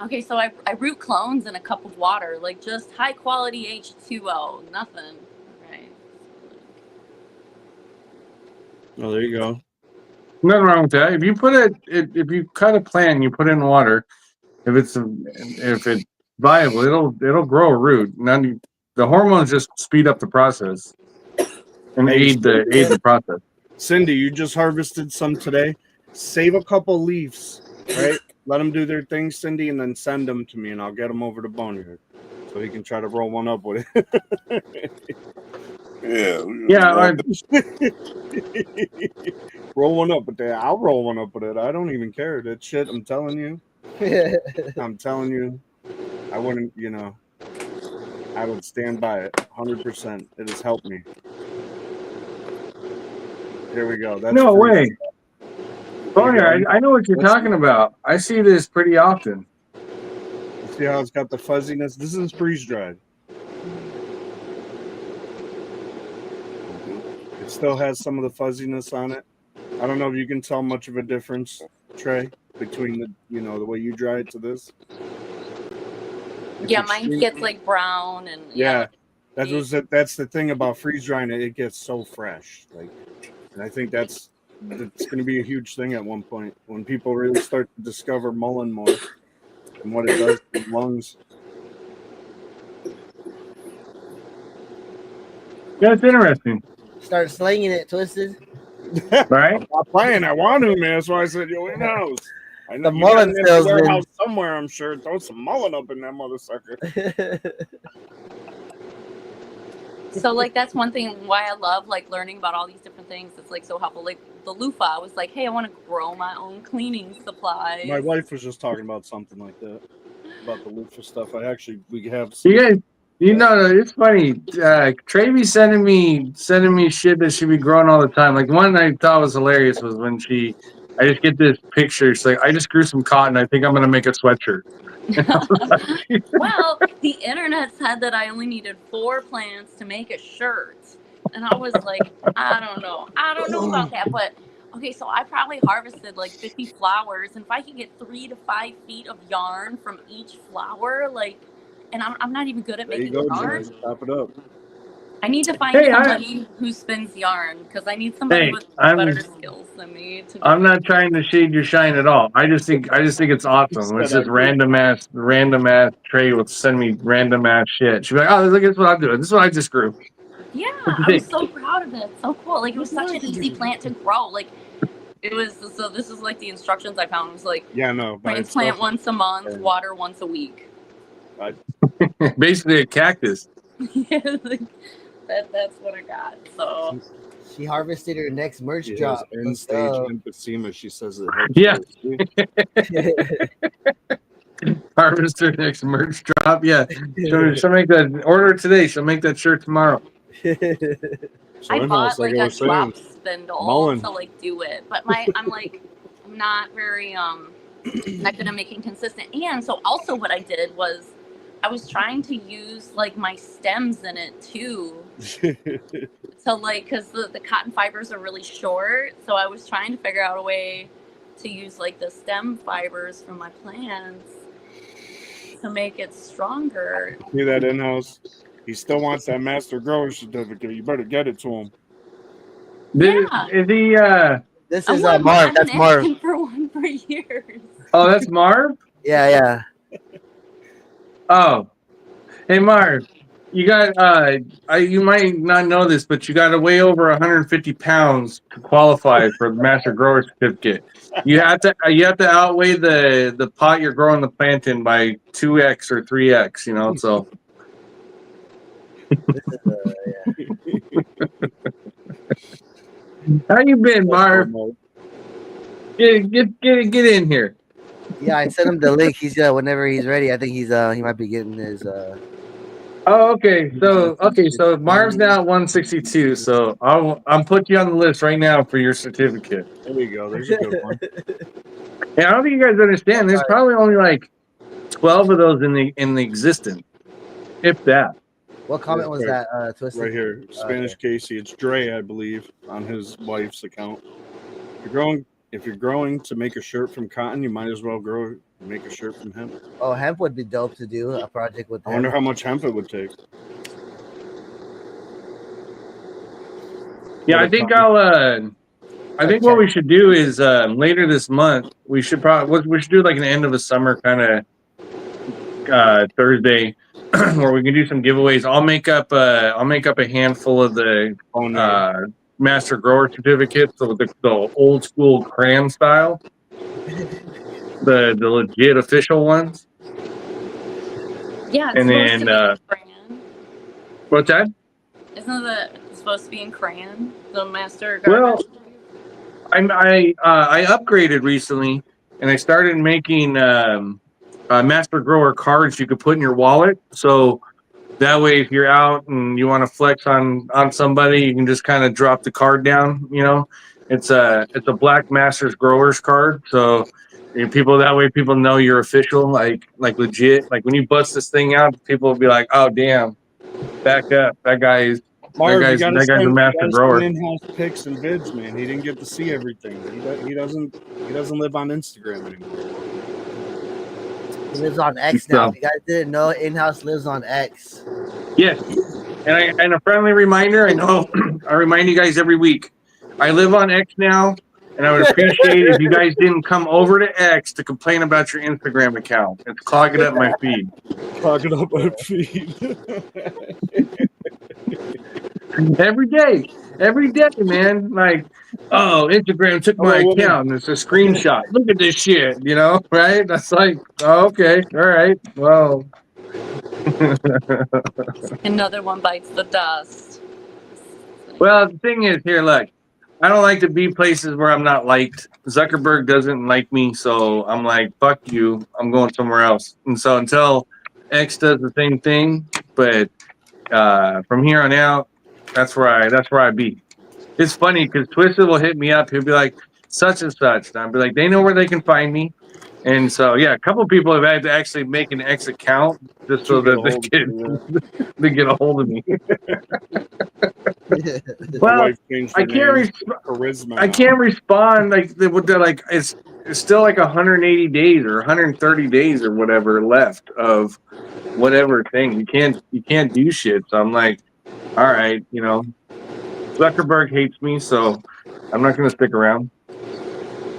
Okay, so I root clones in a cup of water, like just high quality H2O, nothing. Right. Oh, there you go. Nothing wrong with that. If you put if you cut a plant and you put it in water, if it's viable, it'll grow a root. The hormones just speed up the process and aid the process. Cindy, you just harvested some today. Save a couple leaves, right? Let them do their thing, Cindy, and then send them to me, and I'll get them over to Boneyard so he can try to roll one up with it. Yeah. Roll one up with that. I'll roll one up with it. I don't even care. That shit, I'm telling you. I'm telling you. I wouldn't, I would stand by it 100%. It has helped me. Here we go. That's No free. way. Boneyard, I know what you're talking about. I see this pretty often. You see how it's got the fuzziness? This is freeze dried. It still has some of the fuzziness on it. I don't know if you can tell much of a difference, Trey, between the way you dry it to this. Yeah, mine gets like brown and yeah. That's the thing about freeze drying it. It gets so fresh. And I think it's going to be a huge thing at one point when people really start to discover mullein more and what it does to the lungs. Yeah, it's interesting. Start slinging it, Twisted. Right? I'm not playing. I want to, man. That's why I said, yo, in house. I know The you got mullein it in salesman. the warehouse somewhere, I'm sure. Throw some mullein up in that motherfucker. So like that's one thing why I love like learning about all these different things. It's like so helpful. Like the loofah, I was like, hey, I want to grow my own cleaning supplies. My wife was just talking about something like that, about the loofah stuff. We have some. You guys, it's funny. Trey be sending me shit that she be growing all the time. Like one I thought was hilarious was when I just get this picture. She's like, I just grew some cotton. I think I'm gonna make a sweatshirt. Well, the internet said that I only needed 4 plants to make a shirt. And I was like, I don't know about that. But okay, so I probably harvested like 50 flowers. And if I could get 3 to 5 feet of yarn from each flower, and I'm not even good at There you making go, yarn. Jay. Top it up. I need to find somebody who spins yarn because I need somebody with better skills than me. I'm not trying to shade your shine at all. I just think it's awesome. It's just random ass Trey will send me random ass shit. She'll be like, oh, look at what I'm doing. This is what I just grew. Yeah, I was so proud of it. So cool. Like it was such an easy plant to grow. Like it was. So this is like the instructions I found. It was like plant once a month, water once a week. Basically a cactus. Yeah, that's what I got. So she harvested her next merch drop. End stage emphysema. She says it. Yeah. Harvest her next merch drop. Yeah. She'll make that order today. She'll make that shirt tomorrow. I bought like a drop spindle to like do it, but I'm not very not good at making consistent. And so also what I did was I was trying to use like my stems in it too. So like, cause the cotton fibers are really short. So I was trying to figure out a way to use like the stem fibers from my plants to make it stronger. See that in-house? He still wants that master grower certificate. You better get it to him. This is Marv. That's Marv. For one him for years. Oh, that's Marv? Yeah. Oh. Hey, Marv. You got you might not know this, but you got to weigh over 150 pounds to qualify for the Master Grower Certificate. You have to outweigh the pot you're growing the plant in by 2x or 3x, you know, so how you been, Marv? Get in here. Yeah, I sent him the link. He's whenever he's ready. I think he might be getting his Oh, okay. So Marv's now at 162. So I'm putting you on the list right now for your certificate. There you go. There's a good one. And I don't think you guys understand. There's probably only like 12 of those in the existence, if that. What comment was that? Twisted? Right here, Spanish Casey. It's Dre, I believe, on his wife's account. If you're growing to make a shirt from cotton, you might as well make a shirt from hemp. Oh, hemp would be dope to do a project with. I wonder how much hemp it would take. Yeah, I think I think what we should do is later this month we should do like an end of the summer kind of Thursday where we can do some giveaways. I'll make up a handful of the Master Grower certificates, so the old school crayon style, the legit official ones. Yeah, and then crayon. What's that? Isn't it supposed to be in crayon? The Master Grower. Well, I upgraded recently, and I started making Master Grower cards you could put in your wallet. So that way, if you're out and you want to flex on somebody, you can just kind of drop the card down. You know, it's a Black Masters Growers card. So people know you're official, like legit. Like when you bust this thing out, people will be like, "Oh damn, back up, that guy's a master grower." In-house pics and vids, man. He didn't get to see everything. He doesn't live on Instagram anymore. He lives on X now. If you guys didn't know, In-House lives on X. Yes, and a friendly reminder. I know I remind you guys every week. I live on X now, and I would appreciate if you guys didn't come over to X to complain about your Instagram account. It's clogging up my feed. Clogging up my feed. Every day, man. Like, oh, Instagram took my account and it's a screenshot. Look at this shit, you know, right? That's like, oh, okay, all right, well. Another one bites the dust. Well, the thing is, here, look, I don't like to be places where I'm not liked. Zuckerberg doesn't like me, so I'm like, fuck you, I'm going somewhere else. And so until X does the same thing, but from here on out, that's where I be. It's funny because Twisted will hit me up. He'll be like, such and such. And I'll be like, they know where they can find me. And so, yeah, a couple of people have had to actually make an X account just so that they get a hold of me. Well, I can't respond. Like they're like it's still like 180 days or 130 days or whatever left of whatever thing. You can't do shit. So I'm like, all right, you know, Zuckerberg hates me, so I'm not gonna stick around.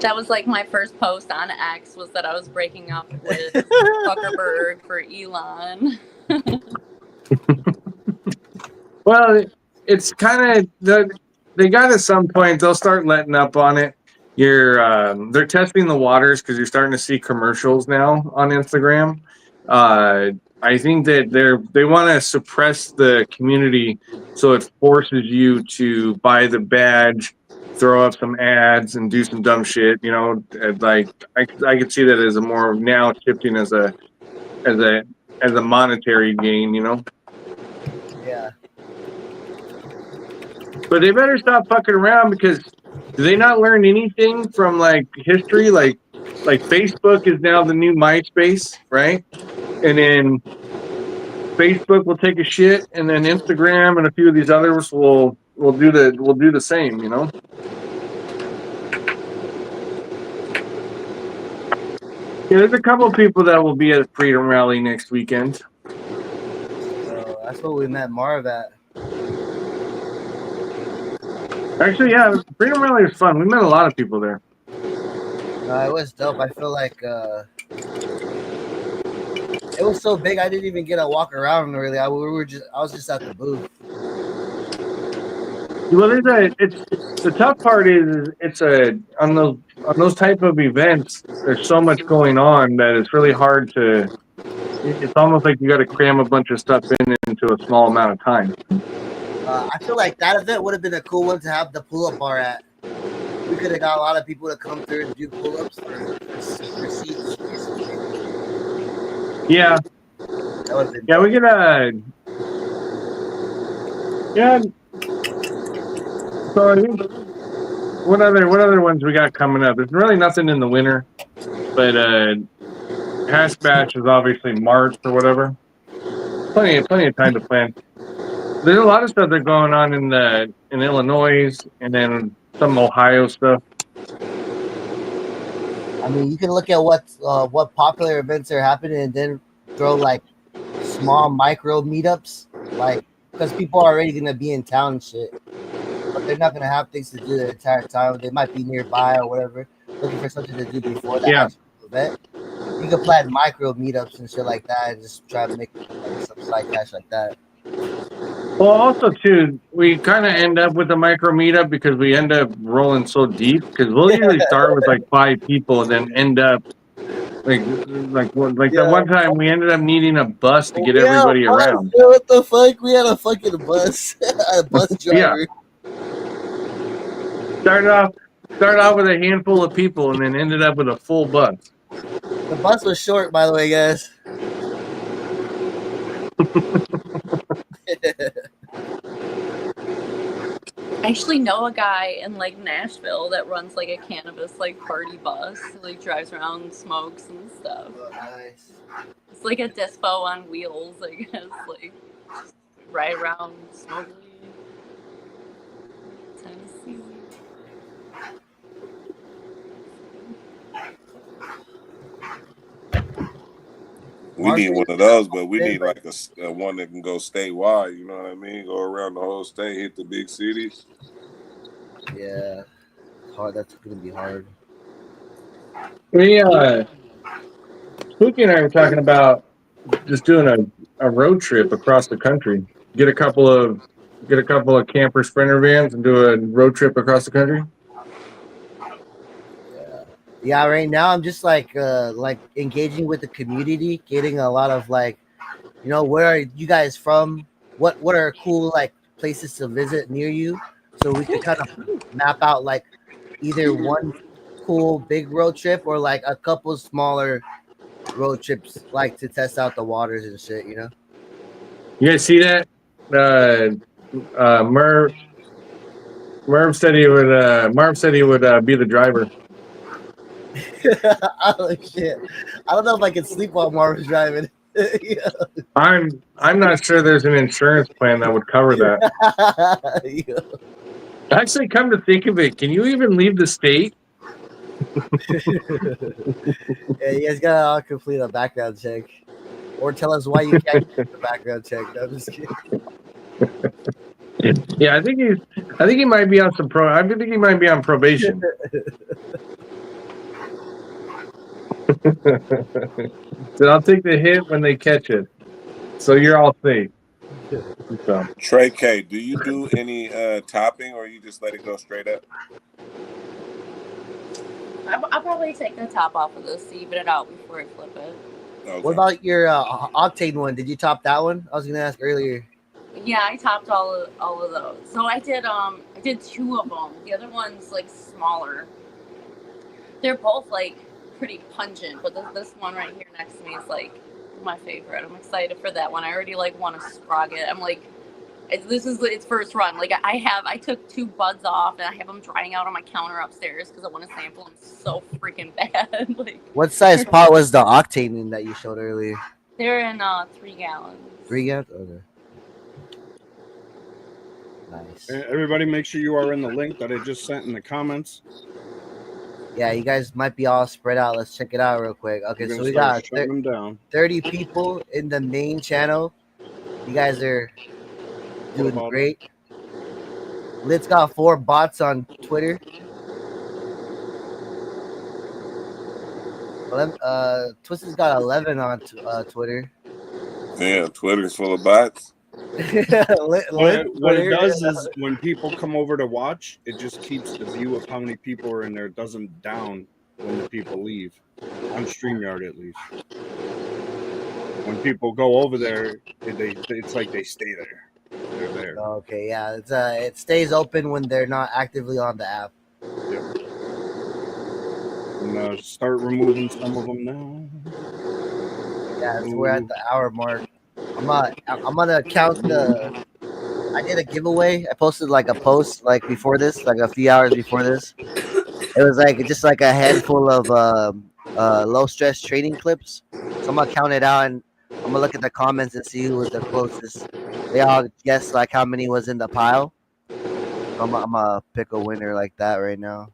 That was like my first post on X was that I was breaking up with Zuckerberg for Elon. Well, it's kind of they got at some point they'll start letting up on it. They're testing the waters because you're starting to see commercials now on Instagram. I think that they want to suppress the community, so it forces you to buy the badge, throw up some ads, and do some dumb shit. You know, like I could see that as a more now shifting as a monetary gain. You know. Yeah. But they better stop fucking around because do they not learn anything from like history? Like Facebook is now the new MySpace, right? And then Facebook will take a shit, and then Instagram and a few of these others will do the same, you know. Yeah, there's a couple of people that will be at a Freedom Rally next weekend. So that's what we met Marv at. Actually, yeah, Freedom Rally was fun. We met a lot of people there. It was dope. I feel like it was so big I didn't even get to walk around really. I was just at the booth. Well, it's the tough part is it's on those type of events. There's so much going on that it's really hard to. It's almost like you got to cram a bunch of stuff into a small amount of time. I feel like that event would have been a cool one to have the pull-up bar at. We could have got a lot of people to come through and do pull-ups for seats. Yeah. That would have been Yeah, we could. Yeah. So I think what other ones we got coming up? There's really nothing in the winter, but Hash Bash is obviously March or whatever. Plenty of time to plan. There's a lot of stuff that's going on in Illinois and then some Ohio stuff. I mean, you can look at what popular events are happening and then throw like small micro meetups, like because people are already gonna be in town and shit, but they're not gonna have things to do the entire time. They might be nearby or whatever, looking for something to do before the actual event. You can plan micro meetups and shit like that, and just try to make like, some side cash like that. Well, also too, we kind of end up with the micro meetup because we end up rolling so deep. Because we'll usually start with like 5 people and then end up like the one time we ended up needing a bus to get everybody around. Yeah, what the fuck? We had a fucking bus, a bus driver. Started off with a handful of people and then ended up with a full bus. The bus was short, by the way, guys. I actually know a guy in like Nashville that runs like a cannabis like party bus, like drives around and smokes and stuff. Oh, nice. It's like a dispo on wheels, I guess, like ride around smoking. Tennessee. We need one of those, but we need like a one that can go statewide. You know what I mean? Go around the whole state, hit the big cities. Yeah, hard. That's gonna be hard. We Spooky and I were talking about just doing a road trip across the country. Get a couple of camper sprinter vans and do a road trip across the country. Yeah, right now I'm just like engaging with the community, getting a lot of like, you know, where are you guys from? What are cool like places to visit near you? So we can kind of map out like either one cool big road trip or like a couple smaller road trips, like to test out the waters and shit, you know. You guys see that? Merv said he would. Marv said he would be the driver. Oh shit! I don't know if I can sleep while Marvin's driving. Yeah. I'm not sure there's an insurance plan that would cover that. Yeah. Actually, come to think of it, can you even leave the state? Yeah, you guys gotta complete a background check, or tell us why you can't do the background check. No, I'm just kidding. Yeah, I think he might be on some I think he might be on probation. So I'll take the hit when they catch it. So you're all safe. So. Trey K, do you do any topping or you just let it go straight up? I'll probably take the top off of this to even it out before I flip it. Okay. What about your octane one? Did you top that one? I was gonna ask earlier. Yeah, I topped all of those. So I did 2 of them. The other one's like smaller. They're both like pretty pungent, but this one right here next to me is like my favorite. I'm excited for that one. I already like want to sprog it. I'm like, this is its first run. Like I took 2 buds off and I have them drying out on my counter upstairs because I want to sample them so freaking bad. Like, what size pot was the octane in that you showed earlier? They're in 3 gallons. 3 gallons? Okay. Nice. Everybody, make sure you are in the link that I just sent in the comments. Yeah, you guys might be all spread out. Let's check it out real quick. Okay, so we got 30 people in the main channel. You guys are doing great. Litt's got 4 bots on Twitter. Twisted's got 11 on Twitter. Damn, Twitter's full of bots. What it does is when people come over to watch, it just keeps the view of how many people are in there. It doesn't down when the people leave. On StreamYard, at least. When people go over there, it's like they stay there. They're there. Okay, yeah, it stays open when they're not actively on the app. Yep. I'm gonna start removing some of them now. Yeah, we're at the hour mark. I'm gonna count the. I did a giveaway. I posted like a post like before this, like a few hours before this. It was like just like a handful of low stress training clips. So I'm gonna count it out and I'm gonna look at the comments and see who was the closest. They all guessed like how many was in the pile. I'm gonna pick a winner like that right now.